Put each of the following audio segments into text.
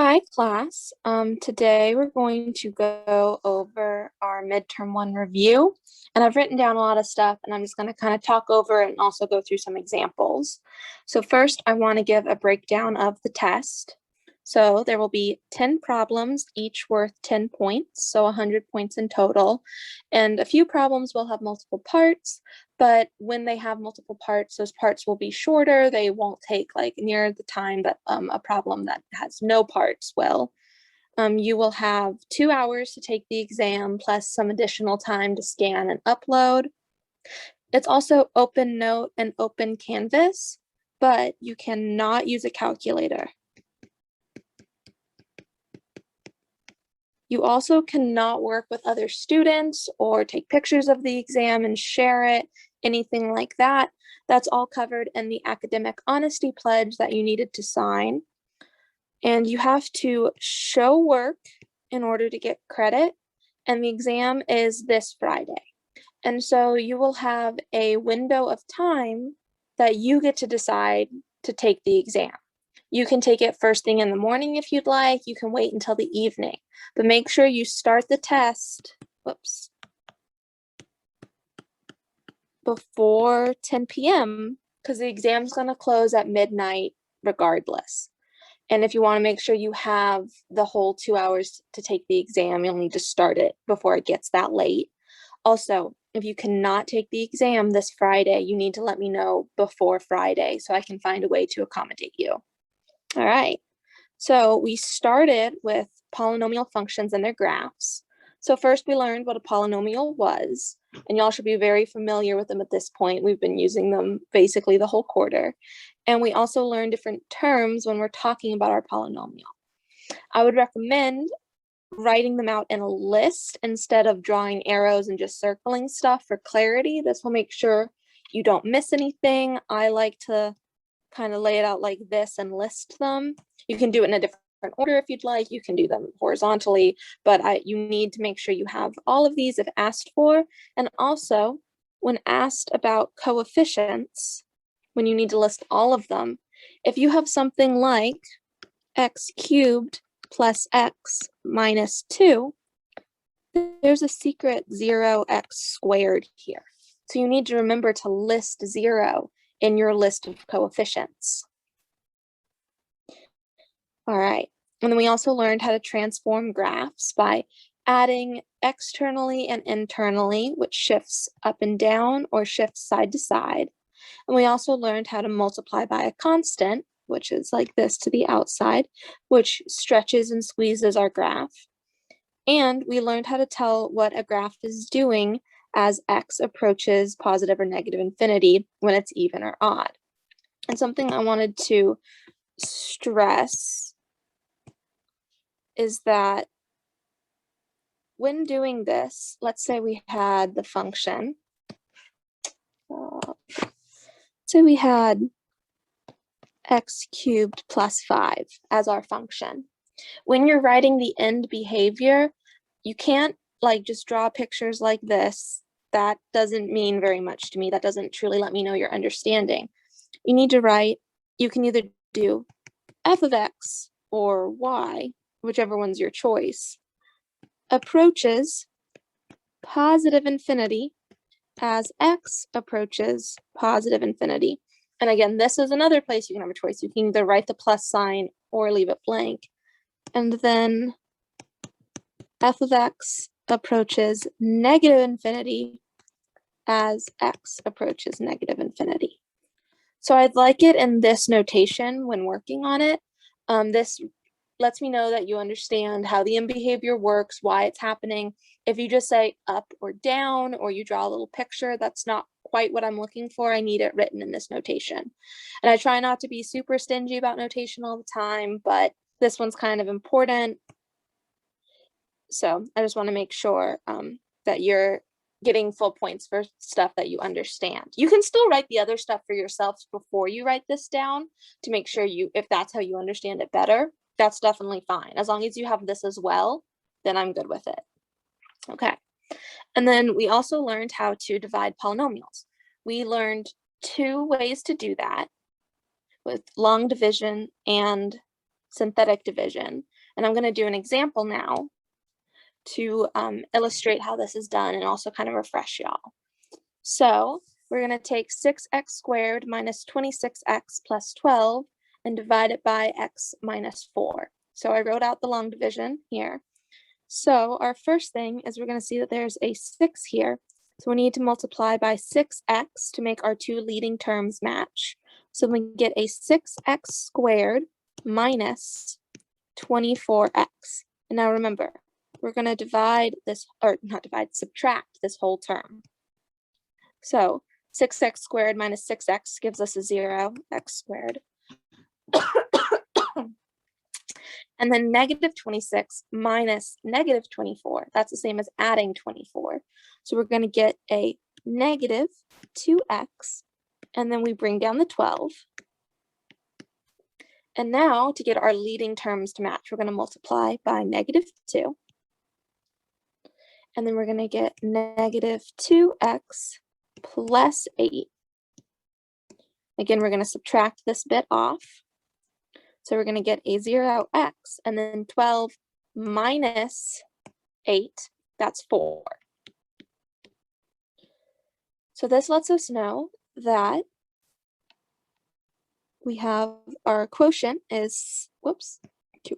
Hi, class. Today we're going to go over our midterm one review, and I've written down a lot of stuff, and I'm just going to kind of talk over it and also go through some examples. So first, I want to give a breakdown of the test. So there will be 10 problems, each worth 10 points, so 100 points in total. And a few problems will have multiple parts, but when they have multiple parts, those parts will be shorter. They won't take like near the time that a problem that has no parts will. You will have 2 hours to take the exam plus some additional time to scan and upload. It's also open note and open canvas, but you cannot use a calculator. You also cannot work with other students or take pictures of the exam and share it, anything like that. That's all covered in the academic honesty pledge that you needed to sign. And you have to show work in order to get credit. And the exam is this Friday. And so you will have a window of time that you get to decide to take the exam. You can take it first thing in the morning if you'd like. You can wait until the evening, but make sure you start the test, before 10 p.m. because the exam's going to close at midnight regardless. And if you want to make sure you have the whole 2 hours to take the exam, you'll need to start it before it gets that late. Also, if you cannot take the exam this Friday, you need to let me know before Friday so I can find a way to accommodate you. All right, so we started with polynomial functions and their graphs. So first we learned what a polynomial was, and y'all should be very familiar with them at this point. We've been using them basically the whole quarter. And we also learned different terms when we're talking about our polynomial. I would recommend writing them out in a list instead of drawing arrows and just circling stuff for clarity. This will make sure you don't miss anything. I like to kind of lay it out like this and list them. You can do it in a different order if you'd like. You can do them horizontally, but you need to make sure you have all of these if asked for. And also, when asked about coefficients, when you need to list all of them, if you have something like x cubed plus x minus 2, there's a secret 0x squared here. So you need to remember to list 0 in your list of coefficients. All right, and then we also learned how to transform graphs by adding externally and internally, which shifts up and down or shifts side to side. And we also learned how to multiply by a constant, which is like this to the outside, which stretches and squeezes our graph. And we learned how to tell what a graph is doing as x approaches positive or negative infinity when it's even or odd. And something I wanted to stress is that when doing this, let's say we had the function, say we had x cubed plus 5 as our function. When you're writing the end behavior, you can't like just draw pictures like this. That doesn't mean very much to me. That doesn't truly let me know your understanding. You need to write, you can either do f of x or y, whichever one's your choice, approaches positive infinity as x approaches positive infinity. And again, this is another place you can have a choice. You can either write the plus sign or leave it blank. And then f of x approaches negative infinity as x approaches negative infinity. So I'd like it in this notation when working on it. This lets me know that you understand how the end behavior works, why it's happening. If you just say up or down, or you draw a little picture, that's not quite what I'm looking for. I need it written in this notation. And I try not to be super stingy about notation all the time, but this one's kind of important. So I just want to make sure that you're getting full points for stuff that you understand. You can still write the other stuff for yourselves before you write this down to make sure if that's how you understand it better, that's definitely fine. As long as you have this as well, then I'm good with it. Okay. And then we also learned how to divide polynomials. We learned 2 ways to do that with long division and synthetic division. And I'm going to do an example now to illustrate how this is done and also kind of refresh y'all. So we're going to take 6x squared minus 26x plus 12 and divide it by x minus 4. So I wrote out the long division here. So our first thing is we're going to see that there's a 6 here. So we need to multiply by 6x to make our two leading terms match. So we get a 6x squared minus 24x. And now remember, we're going to divide this, or not divide, subtract this whole term. So 6x squared minus 6x gives us a 0, x squared. And then negative 26 minus negative 24, that's the same as adding 24. So we're going to get a negative 2x, and then we bring down the 12. And now to get our leading terms to match, we're going to multiply by negative 2. And then we're going to get negative 2x plus 8. Again, we're going to subtract this bit off. So we're going to get a 0x, and then 12 minus 8, that's 4. So this lets us know that we have our quotient is, 2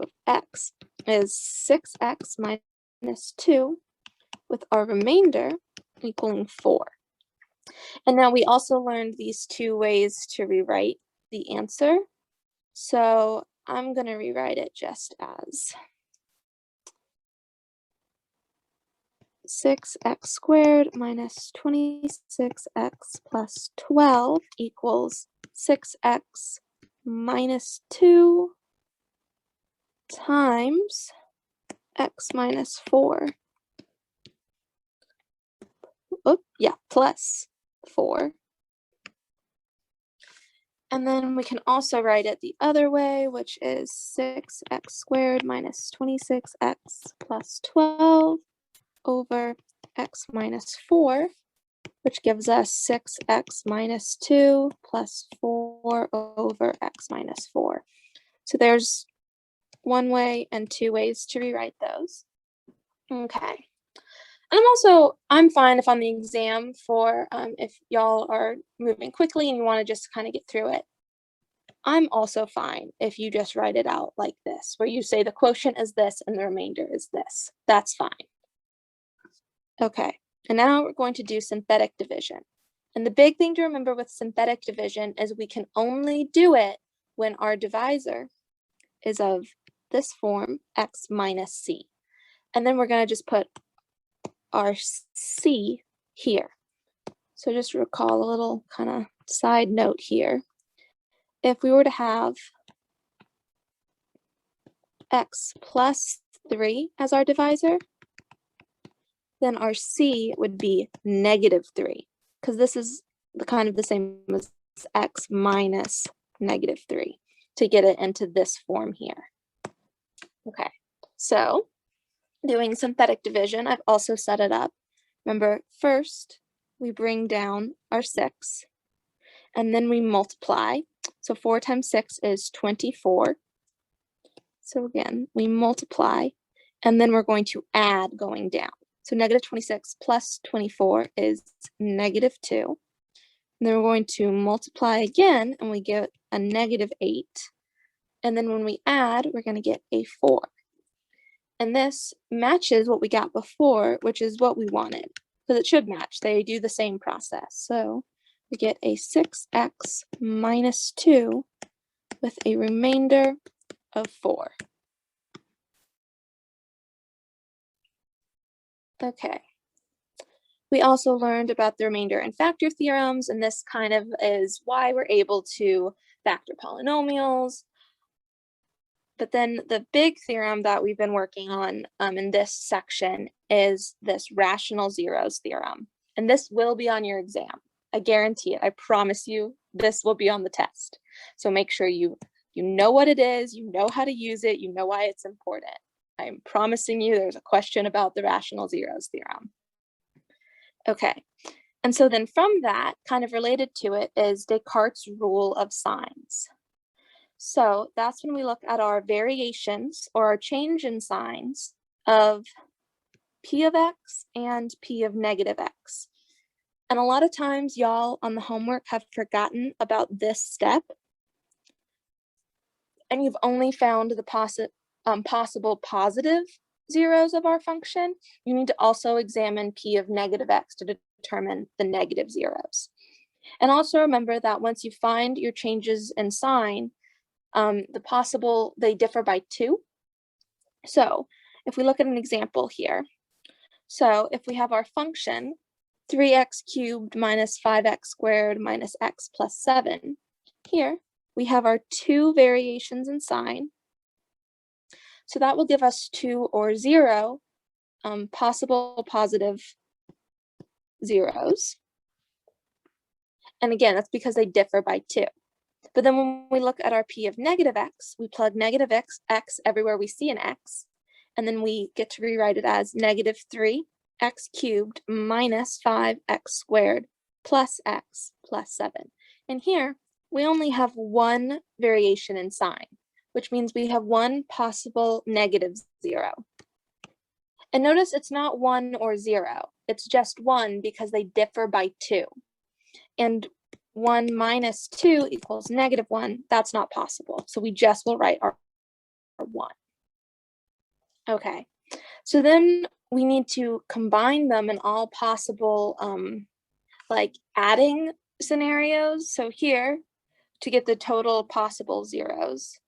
of x is 6x minus 2, with our remainder equaling 4. And now we also learned these two ways to rewrite the answer. So I'm going to rewrite it just as 6x squared minus 26x plus 12 equals 6x minus 2 times x minus 4. Plus 4. And then we can also write it the other way, which is 6x squared minus 26x plus 12 over x minus 4, which gives us 6x minus 2 plus 4 over x minus 4. So there's one way and two ways to rewrite those. Okay. And I'm fine if on the exam for if y'all are moving quickly and you want to just kind of get through it. I'm also fine if you just write it out like this, where you say the quotient is this and the remainder is this. That's fine. Okay, and now we're going to do synthetic division. And the big thing to remember with synthetic division is we can only do it when our divisor is of this form, x minus c. And then we're going to just put our c here. So just recall a little kind of side note here. If we were to have x plus 3 as our divisor, then our c would be negative 3, because this is the same as x minus negative 3 to get it into this form here. Okay, so doing synthetic division, I've also set it up. Remember, first we bring down our 6, and then we multiply. So 4 times 6 is 24. So again, we multiply, and then we're going to add going down. So negative 26 plus 24 is negative 2. And then we're going to multiply again, and we get a negative 8. And then when we add, we're going to get a 4. And this matches what we got before, which is what we wanted, because it should match. They do the same process. So we get a 6x minus 2 with a remainder of 4. Okay. We also learned about the remainder and factor theorems, and this kind of is why we're able to factor polynomials. But then the big theorem that we've been working on in this section is this rational zeros theorem. And this will be on your exam. I guarantee it. I promise you this will be on the test. So make sure you know what it is, you know how to use it, you know why it's important. I'm promising you there's a question about the rational zeros theorem. Okay, and so then from that, kind of related to it, is Descartes' rule of signs. So that's when we look at our variations or our change in signs of p of x and p of negative x. And a lot of times y'all on the homework have forgotten about this step, and you've only found the possible positive zeros of our function. You need to also examine p of negative x to determine the negative zeros. And also remember that once you find your changes in sign, they differ by 2. So if we look at an example here, so if we have our function 3x cubed minus 5x squared minus x plus 7, here we have our 2 variations in sign. So that will give us 2 or 0 possible positive zeros. And again, that's because they differ by 2. But then when we look at our p of negative x, we plug negative x everywhere we see an x, and then we get to rewrite it as negative 3x cubed minus 5x squared plus x plus 7. And here, we only have one variation in sign, which means we have one possible negative 0. And notice it's not 1 or 0, it's just 1 because they differ by 2. And 1 minus 2 equals negative 1. That's not possible. So we just will write our 1. Okay, so then we need to combine them in all possible like adding scenarios. So here, to get the total possible zeros,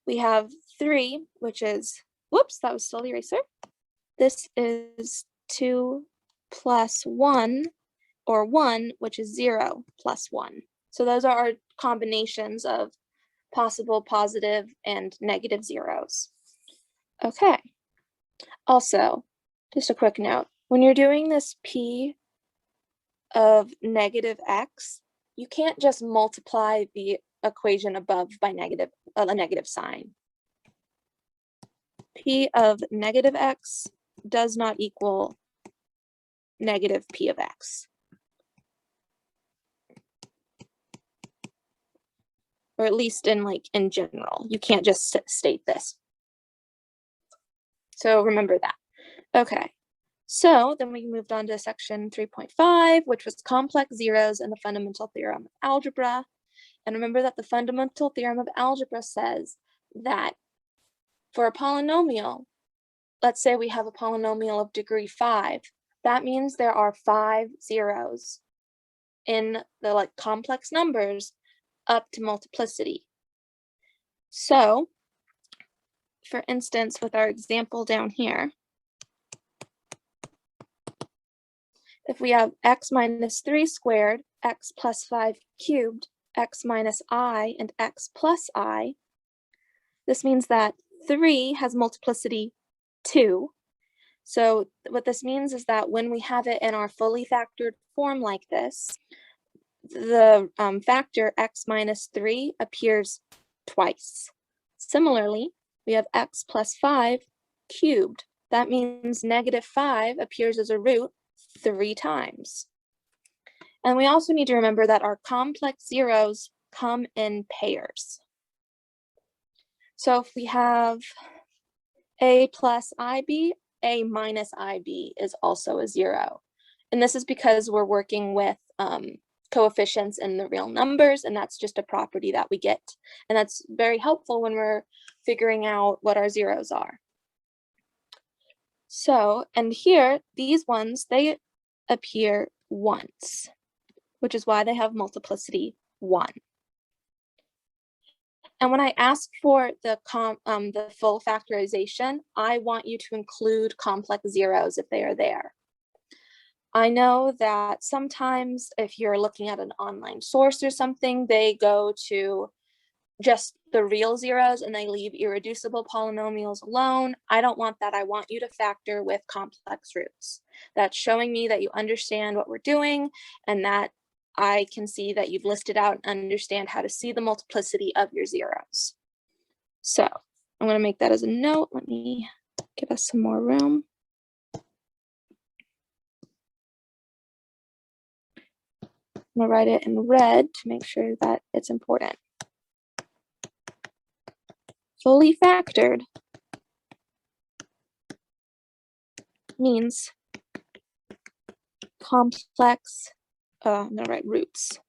we have 3, which is, whoops, that was still the eraser. This is 2 plus 1, or 1, which is 0 plus 1. So those are our combinations of possible positive and negative zeros. Okay. Also, just a quick note, when you're doing this p of negative x, you can't just multiply the equation above by a negative sign. P of negative x does not equal negative p of x. Or at least in general, you can't just state this. So remember that. Okay, so then we moved on to section 3.5, which was complex zeros and the fundamental theorem of algebra. And remember that the fundamental theorem of algebra says that for a polynomial, let's say we have a polynomial of degree 5, that means there are 5 zeros in the complex numbers up to multiplicity. So, for instance, with our example down here, if we have x minus 3 squared, x plus 5 cubed, x minus I, and x plus I, this means that 3 has multiplicity 2. So what this means is that when we have it in our fully factored form like this, the factor x minus 3 appears twice. Similarly, we have x plus 5 cubed. That means negative 5 appears as a root 3 times. And we also need to remember that our complex zeros come in pairs. So if we have a plus ib, a minus ib is also a 0. And this is because we're working with coefficients in the real numbers, and that's just a property that we get. And that's very helpful when we're figuring out what our zeros are. So, and here, these ones, they appear once, which is why they have multiplicity 1. And when I ask for the full factorization, I want you to include complex zeros if they are there. I know that sometimes if you're looking at an online source or something, they go to just the real zeros and they leave irreducible polynomials alone. I don't want that. I want you to factor with complex roots. That's showing me that you understand what we're doing and that I can see that you've listed out and understand how to see the multiplicity of your zeros. So I'm going to make that as a note. Let me give us some more room. I'm going to write it in red to make sure that it's important. Fully factored means complex, I'm gonna write roots.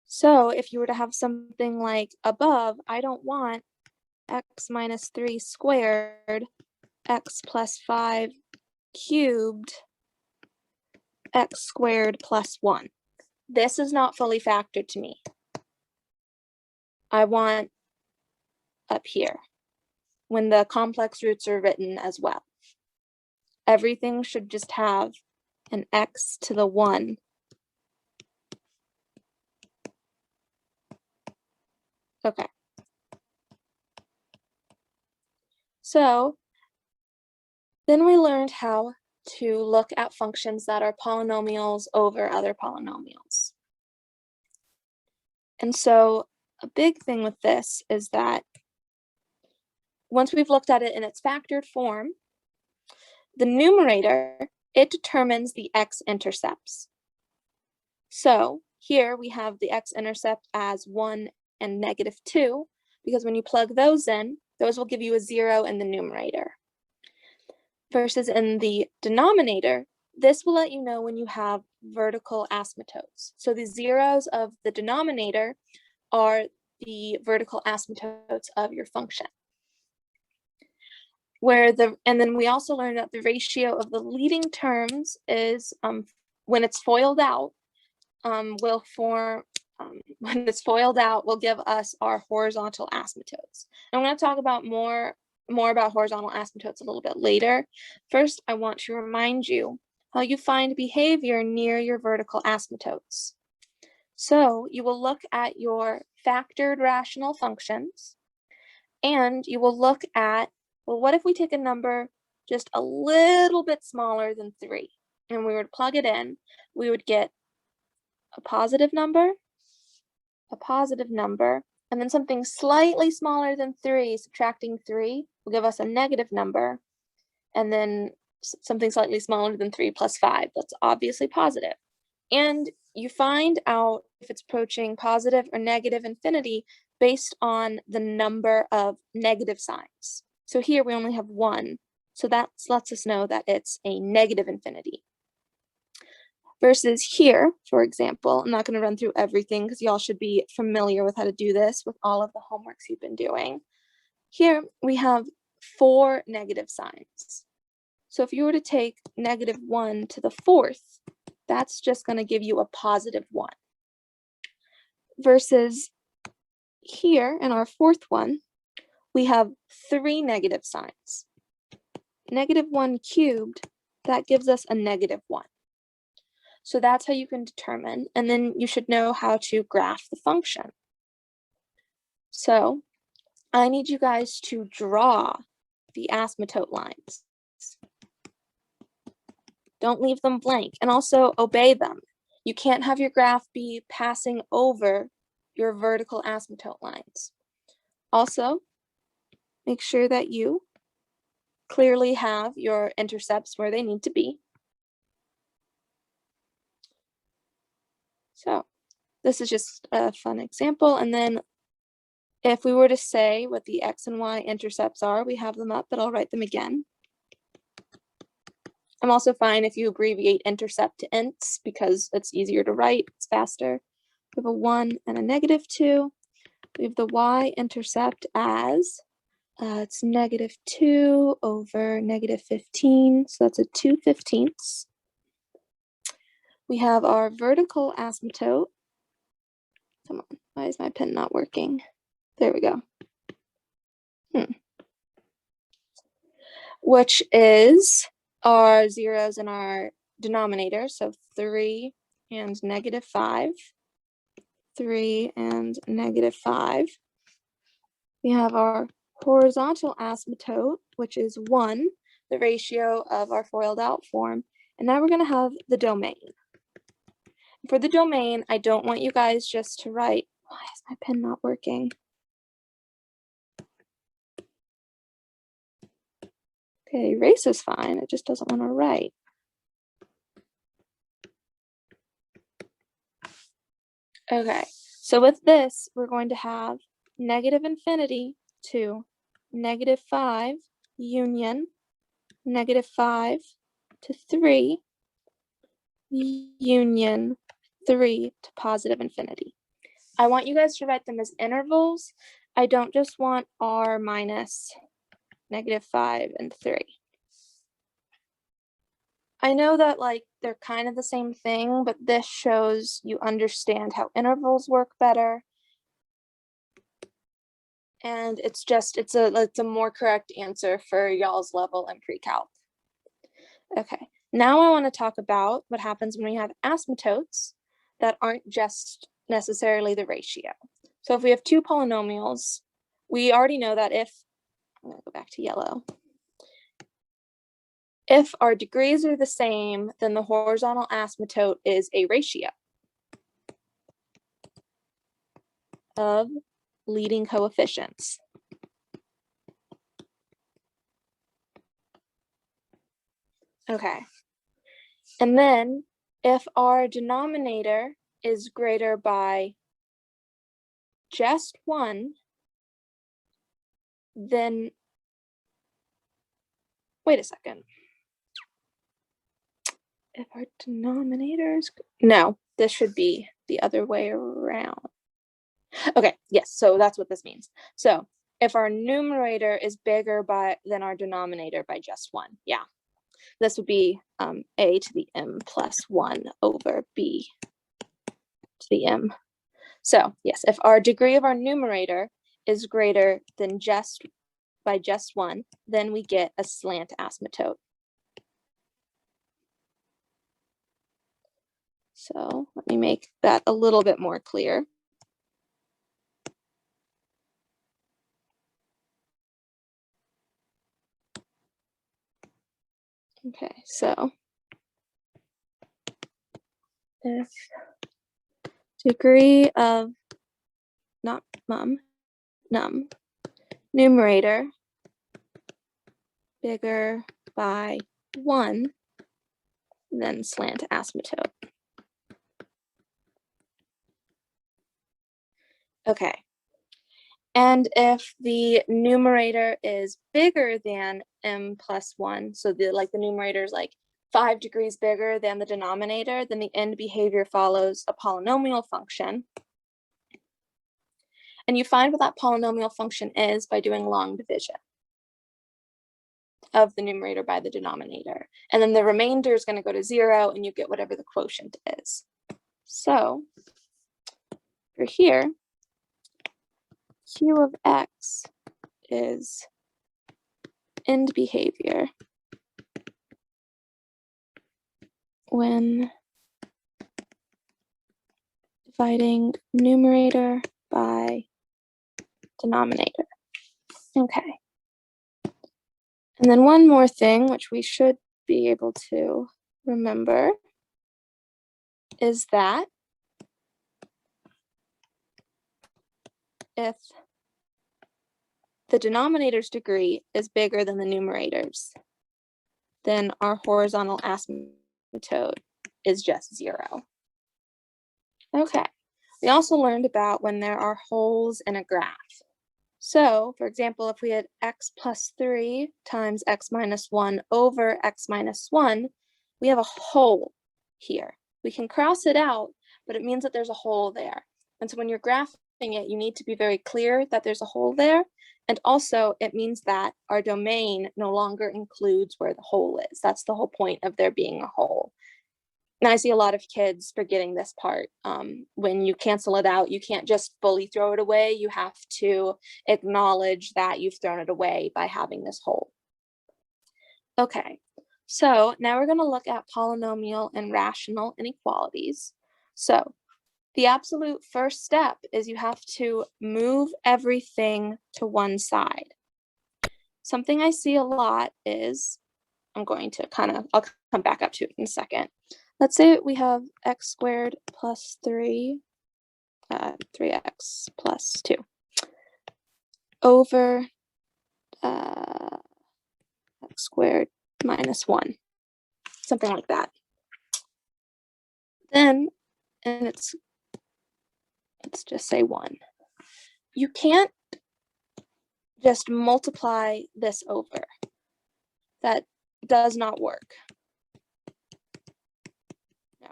So if you were to have something like above, I don't want x minus 3 squared, x plus 5 cubed, x squared plus 1. This is not fully factored to me. I want up here, when the complex roots are written as well. Everything should just have an x to the 1. Okay. So then we learned how to look at functions that are polynomials over other polynomials. And so a big thing with this is that once we've looked at it in its factored form, the numerator, it determines the x-intercepts. So here we have the x-intercept as 1 and -2, because when you plug those in, those will give you a 0 in the numerator. Versus in the denominator, this will let you know when you have vertical asymptotes. So the zeros of the denominator are the vertical asymptotes of your function. And then we also learned that the ratio of the leading terms is, when it's FOILed out, will give us our horizontal asymptotes. I'm going to talk about more about horizontal asymptotes a little bit later. First, I want to remind you how you find behavior near your vertical asymptotes. So you will look at your factored rational functions, and you will look at, well, what if we take a number just a little bit smaller than 3, and we would plug it in, we would get a positive number, and then something slightly smaller than 3, subtracting 3, will give us a negative number, and then something slightly smaller than 3 plus 5, that's obviously positive. And you find out if it's approaching positive or negative infinity based on the number of negative signs. So here we only have 1, so that lets us know that it's a negative infinity. Versus here, for example, I'm not going to run through everything because y'all should be familiar with how to do this with all of the homeworks you've been doing. Here we have 4 negative signs. So if you were to take -1 to the 4th, that's just going to give you a positive 1. Versus here in our 4th one, we have 3 negative signs. -1 cubed, that gives us a -1. So that's how you can determine, and then you should know how to graph the function. So I need you guys to draw the asymptote lines. Don't leave them blank, and also obey them. You can't have your graph be passing over your vertical asymptote lines. Also, make sure that you clearly have your intercepts where they need to be. So this is just a fun example. And then if we were to say what the x and y intercepts are, we have them up, but I'll write them again. I'm also fine if you abbreviate intercept to ints because it's easier to write, it's faster. We have a 1 and a -2. We have the y-intercept as, it's -2 over -15, so that's a 2/15. We have our vertical asymptote. Come on, why is my pen not working? There we go. Which is our zeros in our denominator, so 3 and -5. 3 and -5. We have our horizontal asymptote, which is 1, the ratio of our FOILed out form. And now we're going to have the domain. For the domain, I don't want you guys just to write, why is my pen not working? Okay, erase is fine, it just doesn't want to write. Okay, So with this, we're going to have negative infinity to negative 5 union negative 5 to 3 union 3 to positive infinity. I want you guys to write them as intervals. I don't just want r minus negative 5 and 3. I know that like they're kind of the same thing, but this shows you understand how intervals work better. And it's a more correct answer for y'all's level in pre-calc. Okay, now I want to talk about what happens when we have asymptotes that aren't just necessarily the ratio. So if we have two polynomials, we already know that if, I'm going to go back to yellow. If our degrees are the same, then the horizontal asymptote is a ratio of leading coefficients. Okay. And then if our denominator is greater by just 1, then, wait a second. If our denominator is, no, this should be the other way around. Okay, yes, so that's what this means. So if our numerator is bigger than our denominator by just 1, yeah. This would be a to the m plus 1 over b to the m. So yes, if our degree of our numerator is greater than by just 1, then we get a slant asymptote. So let me make that a little bit more clear. Okay, so if degree of num numerator bigger by 1, then slant asymptote. Okay. And if the numerator is bigger than m plus 1, so the numerator is like 5 degrees bigger than the denominator, then the end behavior follows a polynomial function. And you find what that polynomial function is by doing long division of the numerator by the denominator. And then the remainder is going to go to 0 and you get whatever the quotient is. So for here, q of x is end behavior when dividing numerator by denominator. Okay. And then one more thing, which we should be able to remember, is that if the denominator's degree is bigger than the numerator's, then our horizontal asymptote is just 0. Okay. We also learned about when there are holes in a graph. So, for example, if we had x plus 3 times x minus 1 over x minus 1, we have a hole here. We can cross it out, but it means that there's a hole there. And so when you're graphing it, you need to be very clear that there's a hole there. And also, it means that our domain no longer includes where the hole is. That's the whole point of there being a hole. And I see a lot of kids forgetting this part. When you cancel it out, you can't just fully throw it away. You have to acknowledge that you've thrown it away by having this hole. Okay, so now we're going to look at polynomial and rational inequalities. So the absolute first step is you have to move everything to one side. Something I see a lot is, I'll come back up to it in a second. Let's say we have x squared plus 3, 3x plus 2 over x squared minus 1, something like that. Then, and it's let's just say 1. You can't just multiply this over. That does not work. Now,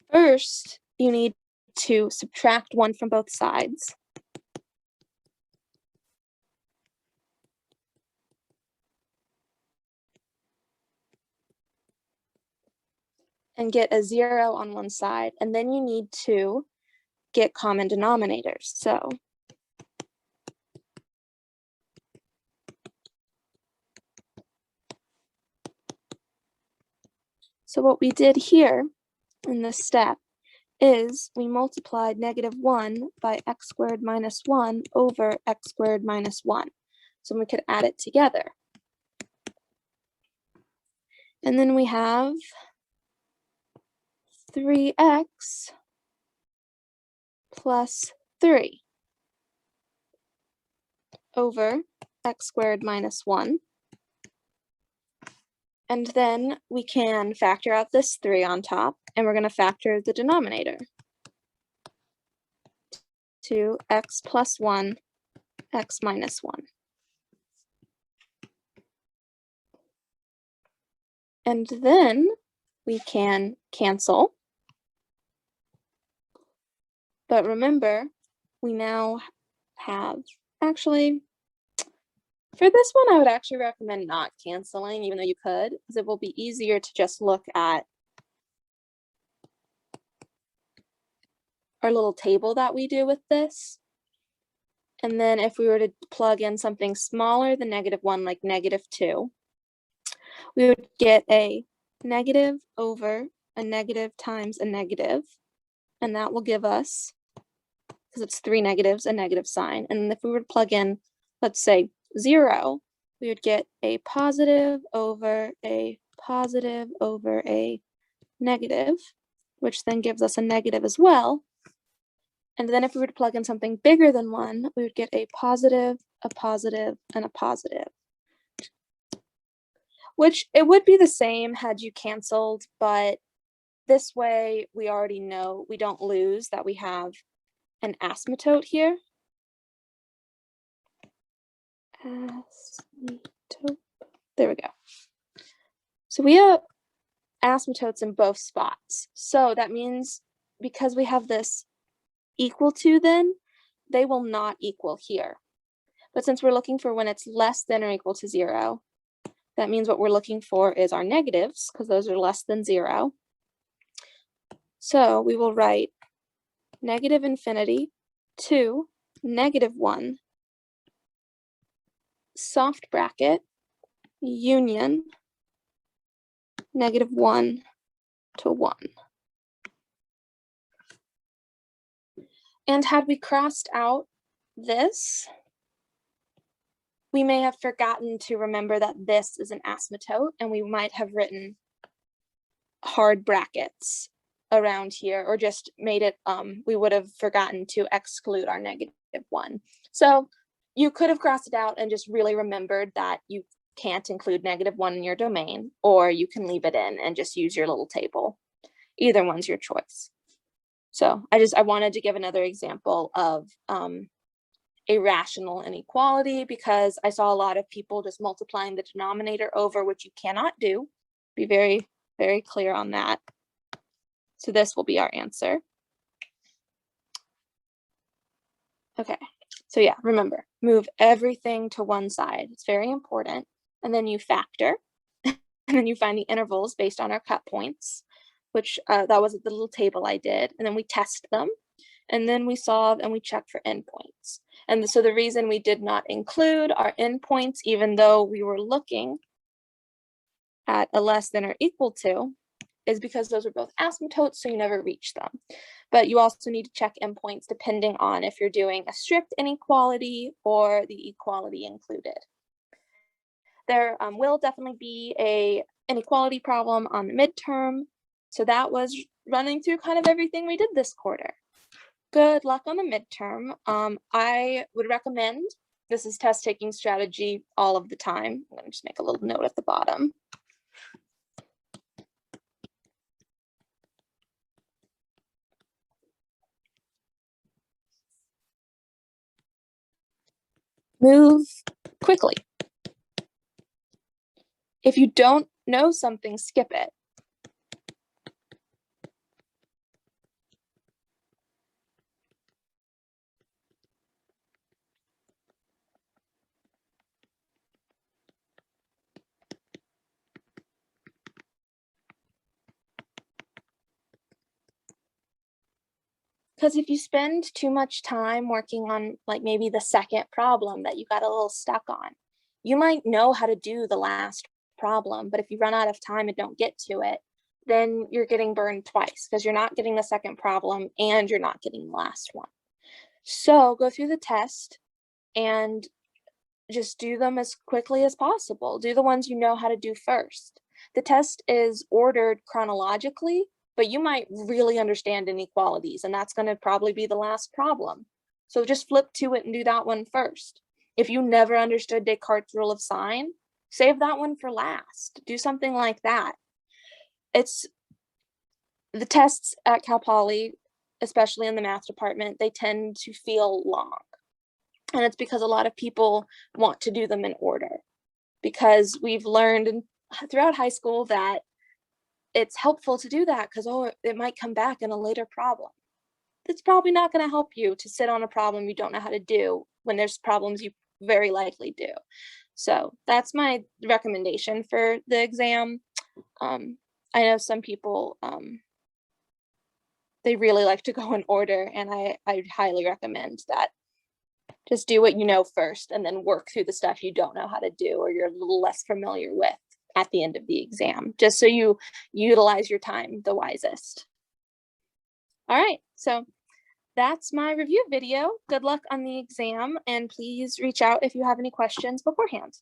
first, you need to subtract 1 from both sides. And get a 0 on one side, and then you need to get common denominators. So what we did here in this step is we multiplied -1 by x squared minus 1 over x squared minus 1. So we could add it together. And then we have 3x plus 3 over x squared minus 1. And then we can factor out this 3 on top, and we're going to factor the denominator. 2x plus 1, x minus 1. And then we can cancel. But remember, we now have, actually, for this one, I would actually recommend not canceling, even though you could, because it will be easier to just look at our little table that we do with this. And then if we were to plug in something smaller than -1, like -2, we would get a negative over a negative times a negative. And that will give us, because it's 3 negatives, a negative sign. And if we were to plug in, let's say 0, we would get a positive over a positive over a negative, which then gives us a negative as well. And then if we were to plug in something bigger than 1, we would get a positive, and a positive. Which it would be the same had you canceled, but this way we already know we don't lose that we have an asymptote here. Asymptote. There we go. So we have asymptotes in both spots. So that means because we have this equal to, then they will not equal here. But since we're looking for when it's less than or equal to 0, that means what we're looking for is our negatives, because those are less than 0. So we will write negative infinity to -1, soft bracket, union, -1 to 1. And had we crossed out this, we may have forgotten to remember that this is an asymptote, and we might have written hard brackets around here, or just made it, we would have forgotten to exclude our -1. So you could have crossed it out and just really remembered that you can't include -1 in your domain, or you can leave it in and just use your little table. Either one's your choice. So I wanted to give another example of a rational inequality, because I saw a lot of people just multiplying the denominator over, which you cannot do. Be very, very clear on that. So this will be our answer. Okay, so yeah, remember, move everything to one side. It's very important. And then you factor, and then you find the intervals based on our cut points, which that was the little table I did. And then we test them, and then we solve and we check for endpoints. And so the reason we did not include our endpoints, even though we were looking at a less than or equal to, is because those are both asymptotes, so you never reach them. But you also need to check endpoints depending on if you're doing a strict inequality or the equality included. There will definitely be a inequality problem on the midterm. So that was running through kind of everything we did this quarter. Good luck on the midterm. I would recommend, this is test taking strategy all of the time. I'm going to just make a little note at the bottom. Move quickly. If you don't know something, skip it. Because if you spend too much time working on like maybe the second problem that you got a little stuck on, you might know how to do the last problem, but if you run out of time and don't get to it, then you're getting burned twice because you're not getting the second problem and you're not getting the last one. So go through the test and just do them as quickly as possible. Do the ones you know how to do first. The test is ordered chronologically, but you might really understand inequalities, and that's going to probably be the last problem. So just flip to it and do that one first. If you never understood Descartes' rule of sign, save that one for last. Do something like that. It's the tests at Cal Poly, especially in the math department, they tend to feel long. And it's because a lot of people want to do them in order, because we've learned throughout high school that it's helpful to do that because, oh, it might come back in a later problem. It's probably not going to help you to sit on a problem you don't know how to do when there's problems you very likely do. So that's my recommendation for the exam. I know some people, they really like to go in order, and I highly recommend that. Just do what you know first and then work through the stuff you don't know how to do or you're a little less familiar with at the end of the exam, just so you utilize your time the wisest. All right, so that's my review video. Good luck on the exam, and please reach out if you have any questions beforehand.